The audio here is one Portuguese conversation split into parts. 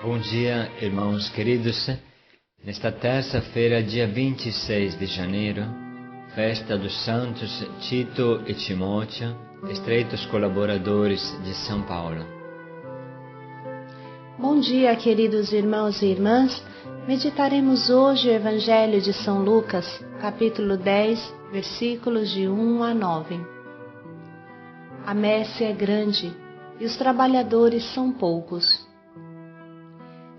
Bom dia, irmãos queridos. Nesta terça-feira, dia 26 de janeiro, festa dos santos Tito e Timóteo, estreitos colaboradores de São Paulo. Bom dia, queridos irmãos e irmãs. Meditaremos hoje o Evangelho de São Lucas, capítulo 10, versículos de 1 a 9. A messe é grande e os trabalhadores são poucos.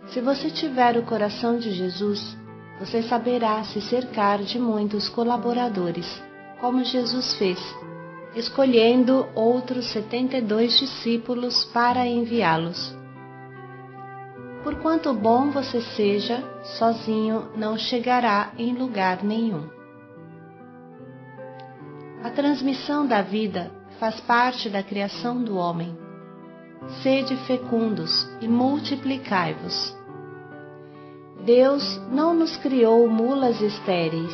Se você tiver o coração de Jesus, você saberá se cercar de muitos colaboradores, como Jesus fez, escolhendo outros 72 discípulos para enviá-los. Por quanto bom você seja, sozinho não chegará em lugar nenhum. A transmissão da vida faz parte da criação do homem. Sede fecundos e multiplicai-vos. Deus não nos criou mulas estéreis.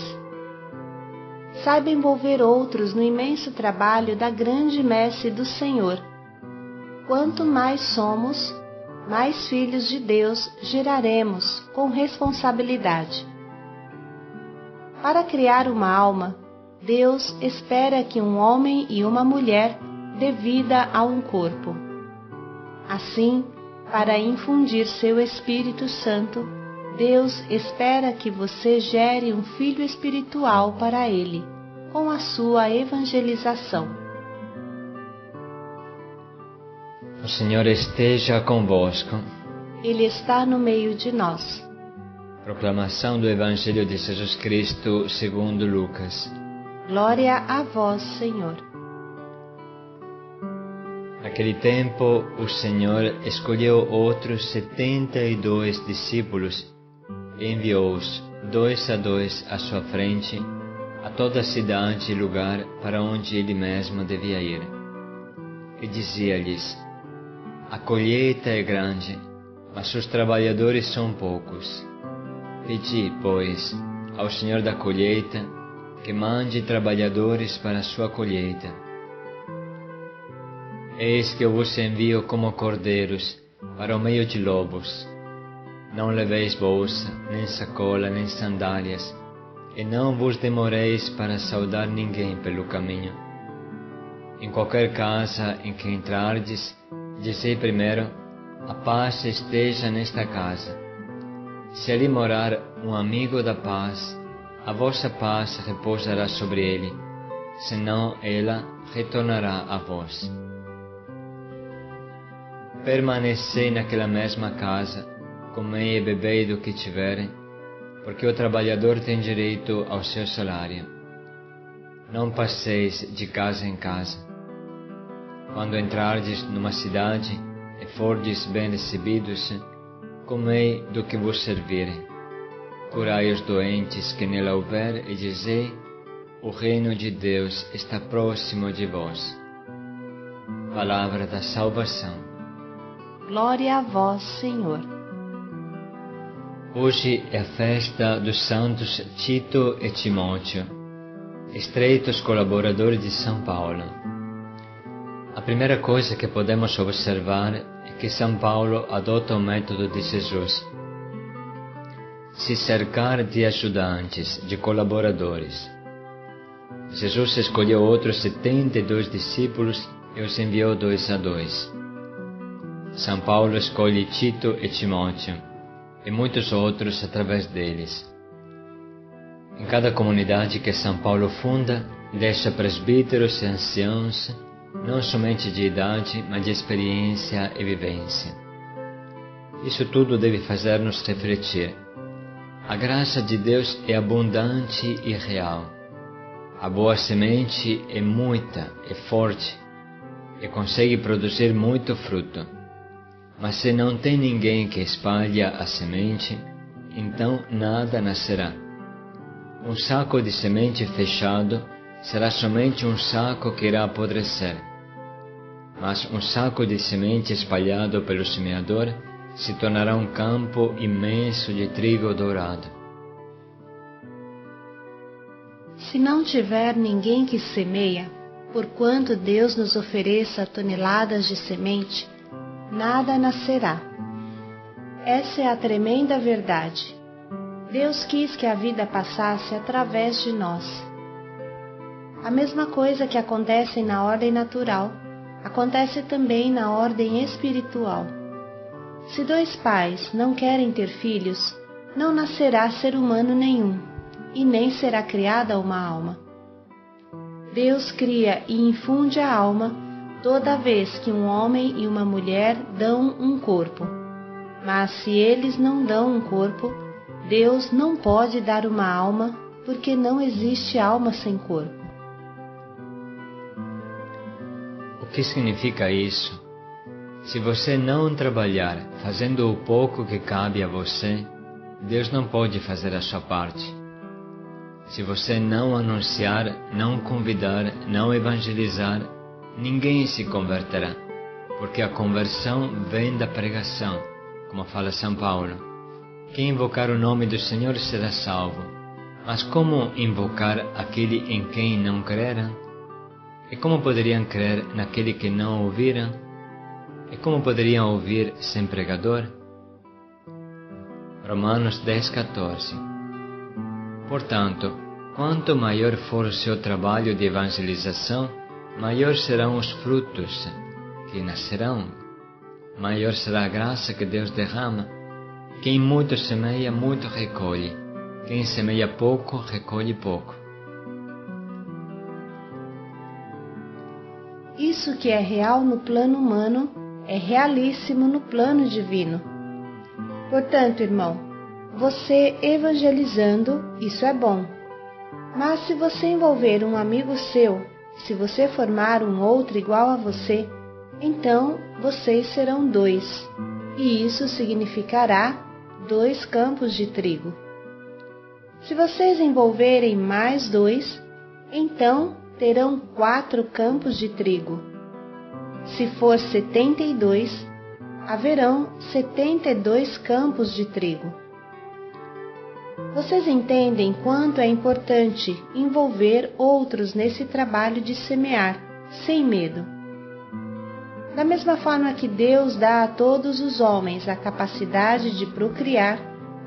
Saiba envolver outros no imenso trabalho da grande messe do Senhor. Quanto mais somos, mais filhos de Deus geraremos com responsabilidade. Para criar uma alma, Deus espera que um homem e uma mulher dê vida a um corpo. Assim, para infundir seu Espírito Santo, Deus espera que você gere um filho espiritual para Ele, com a sua evangelização. O Senhor esteja convosco. Ele está no meio de nós. Proclamação do Evangelho de Jesus Cristo segundo Lucas. Glória a vós, Senhor. Naquele tempo, o Senhor escolheu outros 72 discípulos e enviou-os, 2 a 2, à sua frente, a toda a cidade e lugar para onde ele mesmo devia ir. E dizia-lhes: A colheita é grande, mas os trabalhadores são poucos. Pedi, pois, ao Senhor da colheita que mande trabalhadores para a sua colheita. Eis que eu vos envio como cordeiros para o meio de lobos. Não leveis bolsa, nem sacola, nem sandálias, e não vos demoreis para saudar ninguém pelo caminho. Em qualquer casa em que entrardes, dizei primeiro: a paz esteja nesta casa. Se ali morar um amigo da paz, a vossa paz repousará sobre ele, senão ela retornará a vós. Permanecei naquela mesma casa, comei e bebei do que tiverem, porque o trabalhador tem direito ao seu salário. Não passeis de casa em casa. Quando entrardes numa cidade e fordes bem recebidos, comei do que vos servirem. Curai os doentes que nela houver e dizei: o reino de Deus está próximo de vós. Palavra da salvação. Glória a vós, Senhor. Hoje é a festa dos santos Tito e Timóteo, estreitos colaboradores de São Paulo. A primeira coisa que podemos observar é que São Paulo adota o método de Jesus: se cercar de ajudantes, de colaboradores. Jesus escolheu outros 72 discípulos e os enviou 2 a 2. São Paulo escolhe Tito e Timóteo, e muitos outros através deles. Em cada comunidade que São Paulo funda, deixa presbíteros e anciãos, não somente de idade, mas de experiência e vivência. Isso tudo deve fazer-nos refletir. A graça de Deus é abundante e real. A boa semente é muita, é forte, e consegue produzir muito fruto. Mas se não tem ninguém que espalha a semente, então nada nascerá. Um saco de semente fechado será somente um saco que irá apodrecer. Mas um saco de semente espalhado pelo semeador se tornará um campo imenso de trigo dourado. Se não tiver ninguém que semeia, porquanto Deus nos ofereça toneladas de semente, nada nascerá. Essa é a tremenda verdade. Deus quis que a vida passasse através de nós. A mesma coisa que acontece na ordem natural, acontece também na ordem espiritual. Se dois pais não querem ter filhos, não nascerá ser humano nenhum, e nem será criada uma alma. Deus cria e infunde a alma toda vez que um homem e uma mulher dão um corpo. Mas se eles não dão um corpo, Deus não pode dar uma alma, porque não existe alma sem corpo. O que significa isso? Se você não trabalhar fazendo o pouco que cabe a você, Deus não pode fazer a sua parte. Se você não anunciar, não convidar, não evangelizar, ninguém se converterá, porque a conversão vem da pregação, como fala São Paulo. Quem invocar o nome do Senhor será salvo. Mas como invocar aquele em quem não creram? E como poderiam crer naquele que não ouviram? E como poderiam ouvir sem pregador? Romanos 10:14. Portanto, quanto maior for o seu trabalho de evangelização, maior serão os frutos que nascerão, maior será a graça que Deus derrama. Quem muito semeia, muito recolhe. Quem semeia pouco, recolhe pouco. Isso que é real no plano humano é realíssimo no plano divino. Portanto, irmão, você evangelizando, isso é bom. Mas se você envolver um amigo seu, se você formar um outro igual a você, então vocês serão dois, e isso significará 2 campos de trigo. Se vocês envolverem mais 2, então terão 4 campos de trigo. Se for 72, haverão 72 campos de trigo. Vocês entendem quanto é importante envolver outros nesse trabalho de semear, sem medo. Da mesma forma que Deus dá a todos os homens a capacidade de procriar,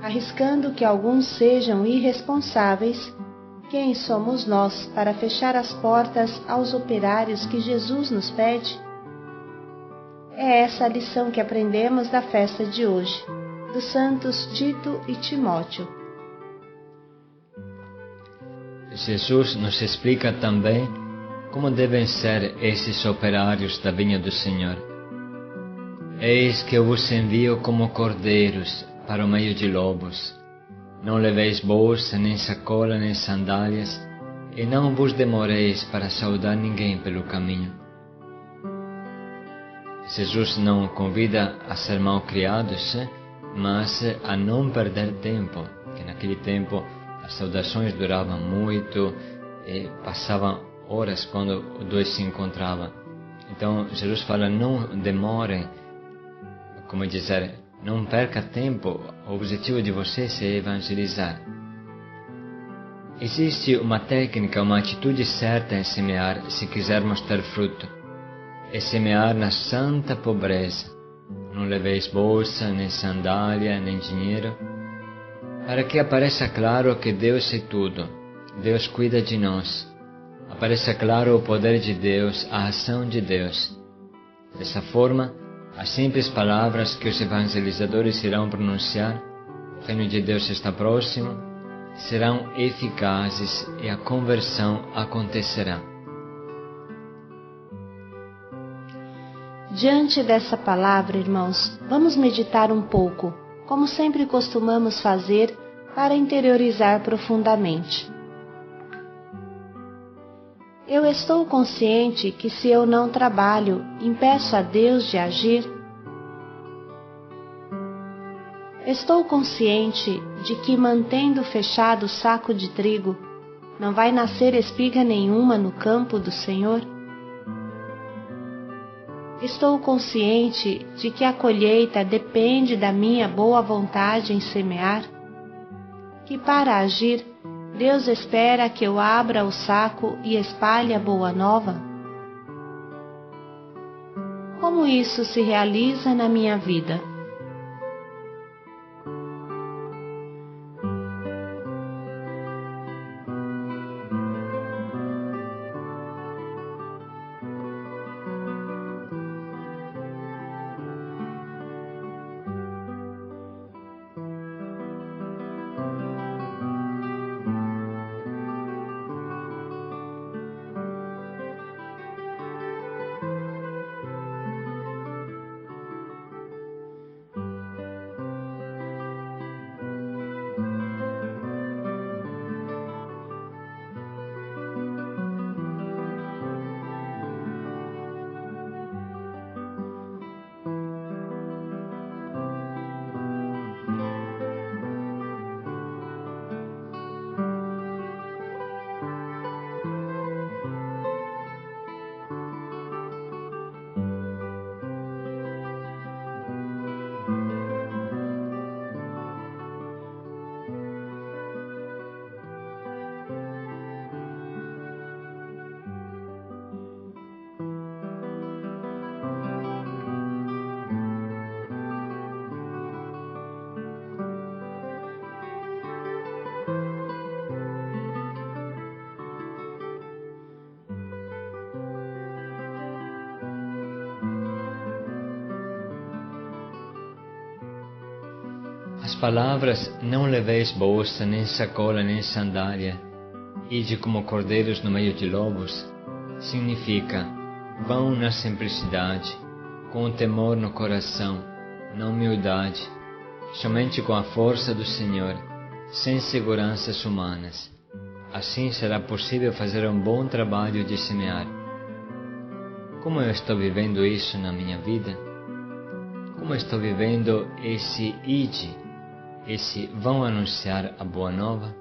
arriscando que alguns sejam irresponsáveis, quem somos nós para fechar as portas aos operários que Jesus nos pede? É essa a lição que aprendemos da festa de hoje, dos santos Tito e Timóteo. Jesus nos explica também como devem ser esses operários da vinha do Senhor. Eis que eu vos envio como cordeiros para o meio de lobos. Não leveis bolsa, nem sacola, nem sandálias, e não vos demoreis para saudar ninguém pelo caminho. Jesus não convida a ser malcriados, mas a não perder tempo, que naquele tempo as saudações duravam muito e passavam horas quando os dois se encontravam. Então Jesus fala, não demorem, como dizer, não perca tempo, o objetivo de vocês é evangelizar. Existe uma técnica, uma atitude certa em semear se quisermos ter fruto. É semear na santa pobreza. Não leveis bolsa, nem sandália, nem dinheiro, para que apareça claro que Deus é tudo, Deus cuida de nós. Apareça claro o poder de Deus, a ação de Deus. Dessa forma, as simples palavras que os evangelizadores irão pronunciar, o reino de Deus está próximo, serão eficazes e a conversão acontecerá. Diante dessa palavra, irmãos, vamos meditar um pouco, como sempre costumamos fazer, para interiorizar profundamente. Eu estou consciente que se eu não trabalho, impeço a Deus de agir? Estou consciente de que, mantendo fechado o saco de trigo, não vai nascer espiga nenhuma no campo do Senhor? Estou consciente de que a colheita depende da minha boa vontade em semear? Que para agir, Deus espera que eu abra o saco e espalhe a boa nova? Como isso se realiza na minha vida? As palavras "não leveis bolsa, nem sacola, nem sandália, ide como cordeiros no meio de lobos", significa: vão na simplicidade, com o temor no coração, na humildade, somente com a força do Senhor, sem seguranças humanas. Assim será possível fazer um bom trabalho de semear. Como eu estou vivendo isso na minha vida? Como estou vivendo esse ide, esse vão anunciar a boa nova?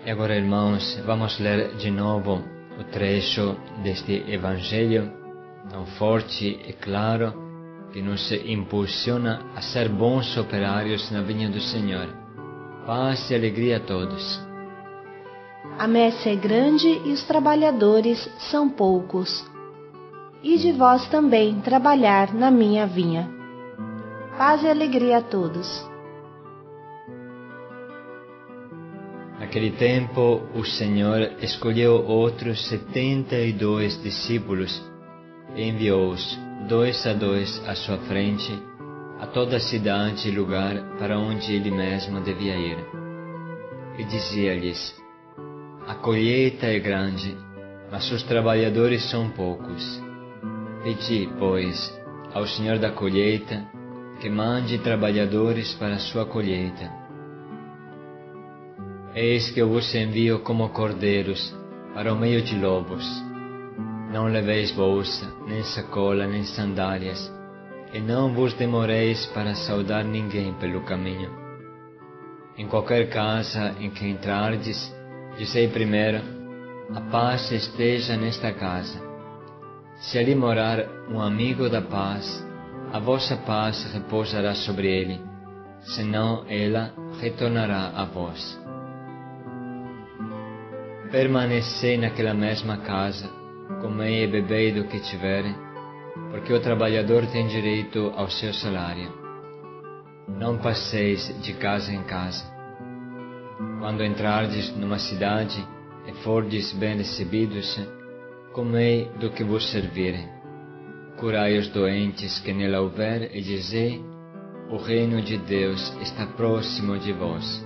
E agora, irmãos, vamos ler de novo o trecho deste Evangelho tão forte e claro que nos impulsiona a ser bons operários na vinha do Senhor. Paz e alegria a todos. A messe é grande e os trabalhadores são poucos. Ide vós também trabalhar na minha vinha. Paz e alegria a todos. Naquele tempo, o Senhor escolheu outros 72 discípulos e enviou-os, 2 a 2, à sua frente, a toda a cidade e lugar para onde ele mesmo devia ir. E dizia-lhes: a colheita é grande, mas os trabalhadores são poucos. Pedi, pois, ao Senhor da colheita que mande trabalhadores para a sua colheita. Eis que eu vos envio como cordeiros para o meio de lobos. Não leveis bolsa, nem sacola, nem sandálias, e não vos demoreis para saudar ninguém pelo caminho. Em qualquer casa em que entrardes, dizei primeiro: a paz esteja nesta casa. Se ali morar um amigo da paz, a vossa paz repousará sobre ele, senão ela retornará a vós. Permanecei naquela mesma casa, comei e bebei do que tiverem, porque o trabalhador tem direito ao seu salário. Não passeis de casa em casa. Quando entrardes numa cidade e fordes bem recebidos, comei do que vos servirem. Curai os doentes que nela houver e dizei: o reino de Deus está próximo de vós.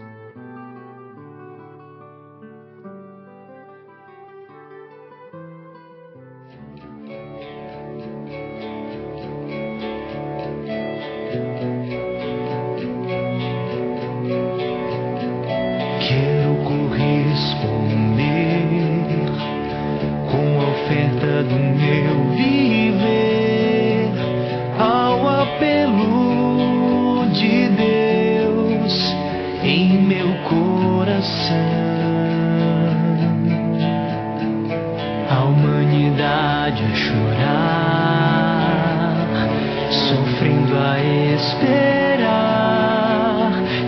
meu viver ao apelo de Deus em meu coração. A humanidade a chorar, sofrendo a esperar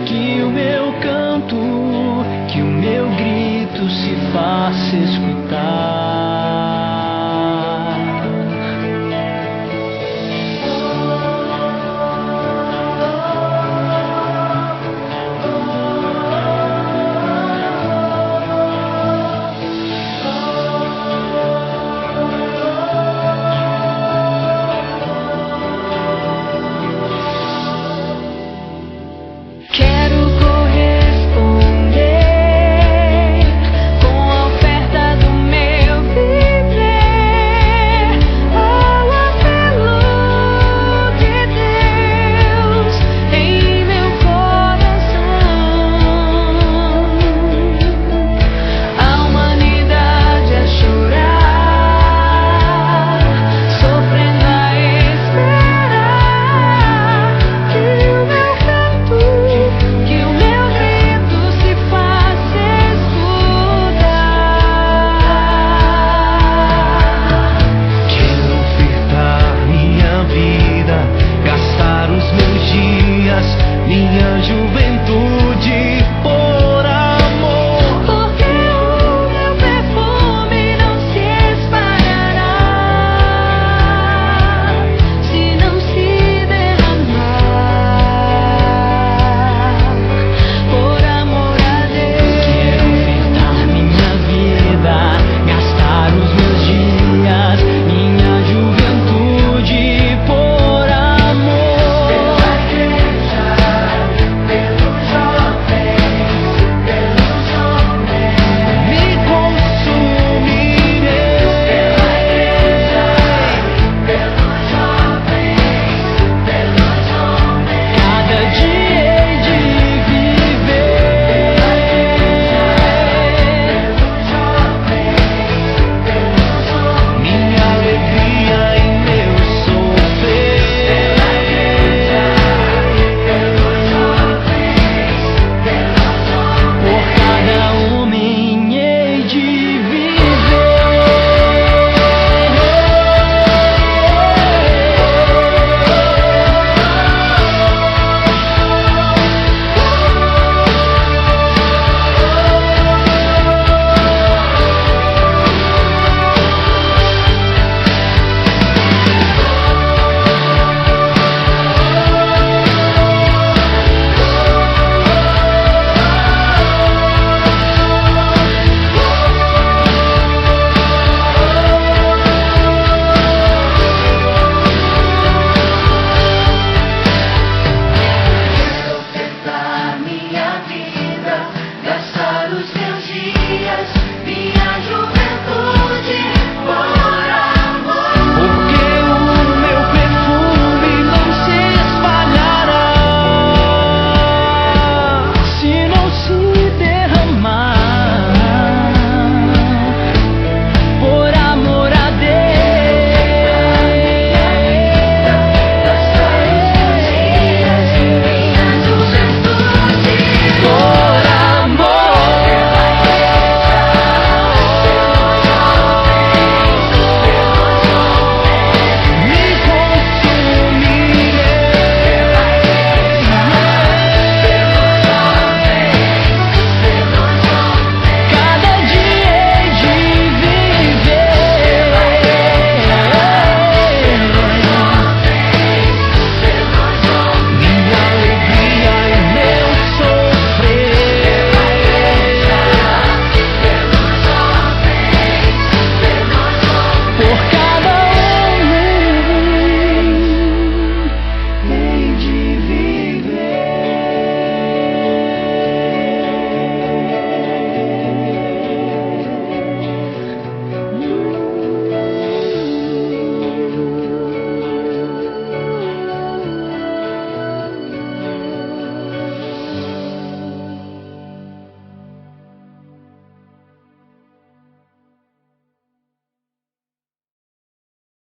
que o meu canto, que o meu grito se faça escutar.